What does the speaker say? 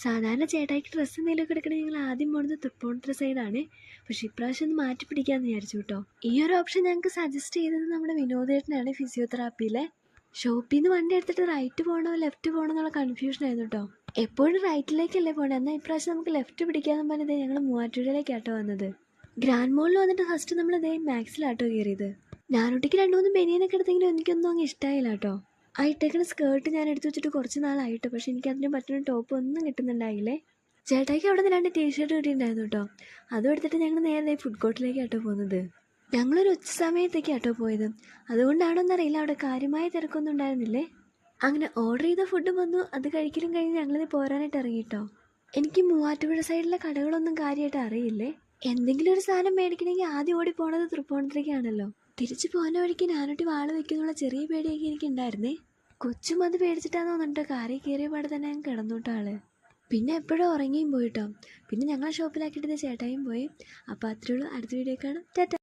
സാധാരണ ചേട്ടായിക്ക് ഡ്രസ്സ് എന്തെങ്കിലുമൊക്കെ എടുക്കണമെങ്കിൽ ഞങ്ങൾ ആദ്യം പോകുന്നത് തൃപ്പൂണിത്തുറ സൈഡാണ്. പക്ഷേ ഇപ്രാവശ്യം ഒന്ന് മാറ്റി പിടിക്കാമെന്ന് വിചാരിച്ചു കേട്ടോ. ഈ ഒരു ഓപ്ഷൻ ഞങ്ങൾക്ക് സജസ്റ്റ് ചെയ്തത് നമ്മുടെ വിനോദേട്ടനാണ്, ഫിസിയോതെറാപ്പിയിലെ. ഷോപ്പിൽ നിന്ന് വണ്ടി എടുത്തിട്ട് റൈറ്റ് പോകണോ ലെഫ്റ്റ് പോകണോ എന്നുള്ള കൺഫ്യൂഷൻ ആയിരുന്നു കേട്ടോ. എപ്പോഴും റൈറ്റിലേക്കല്ലേ പോകണേ, എന്നാൽ ഇപ്രാവശ്യം നമുക്ക് ലെഫ്റ്റ് പിടിക്കാമെന്ന് പറഞ്ഞത് ഞങ്ങൾ മൂവാറ്റുപുഴയിലേക്കാട്ടോ വന്നത്. ഗ്രാൻഡ് മോളിൽ വന്നിട്ട് ഫസ്റ്റ് നമ്മൾ മാക്സിലാട്ടോ കയറിയത്. ഞാനൊട്ടിക്ക് 2-3 ബനിയനൊക്കെ എടുത്തെങ്കിലും എനിക്കൊന്നും അങ്ങ് ഇഷ്ടമായില്ല കേട്ടോ. ആ ഇട്ടേക്കണ സ്കേർട്ട് ഞാൻ എടുത്തു വെച്ചിട്ട് കുറച്ച് നാളായിട്ട്, പക്ഷേ എനിക്കതിന് പറ്റുന്ന ടോപ്പ് ഒന്നും കിട്ടുന്നുണ്ടായില്ലേ. ചേട്ടായിക്ക് അവിടെ നിന്ന് 2 ടീഷർട്ട് കിട്ടിയിട്ടുണ്ടായിരുന്നു കേട്ടോ. അതും എടുത്തിട്ട് ഞങ്ങൾ നേരെ ഫുഡ് കോർട്ടിലേക്കാട്ടോ പോകുന്നത്. ഞങ്ങളൊരു ഉച്ച സമയത്തേക്കാട്ടോ പോയത്. അതുകൊണ്ടാണോ എന്നറിയില്ല, അവിടെ കാര്യമായ തിരക്കൊന്നും ഉണ്ടായിരുന്നില്ലേ. അങ്ങനെ ഓർഡർ ചെയ്ത ഫുഡും വന്നു. അത് കഴിക്കലും കഴിഞ്ഞ് ഞങ്ങളിത് പോരാനായിട്ട് ഇറങ്ങിട്ടോ. എനിക്ക് മൂവാറ്റുപുഴ സൈഡിലെ കടകളൊന്നും കാര്യമായിട്ട് അറിയില്ലേ. എന്തെങ്കിലും ഒരു സാധനം മേടിക്കണമെങ്കിൽ ആദ്യം ഓടി പോണത് തൃപ്പൂണിത്തുറയ്ക്കാണല്ലോ. തിരിച്ചു പോകുന്ന വഴിക്ക് ഞാനൊട്ടി വാള് വയ്ക്കുന്നുള്ള ചെറിയ പേടിയൊക്കെ എനിക്കുണ്ടായിരുന്നേ. കൊച്ചും അത് പേടിച്ചിട്ടാന്ന് തോന്നിട്ടോ കാറിൽ കയറിയ പാടെ തന്നെ ഞാൻ കിടന്നോട്ടോ ആള്. പിന്നെ എപ്പോഴും ഉറങ്ങിയും പോയിട്ടോ. പിന്നെ ഞങ്ങളെ ഷോപ്പിലാക്കിയിട്ട് ചേട്ടായും പോയി. അപ്പോൾ അത്രയുള്ളൂ. അടുത്ത വീഡിയോ കാണാം. ടാറ്റ.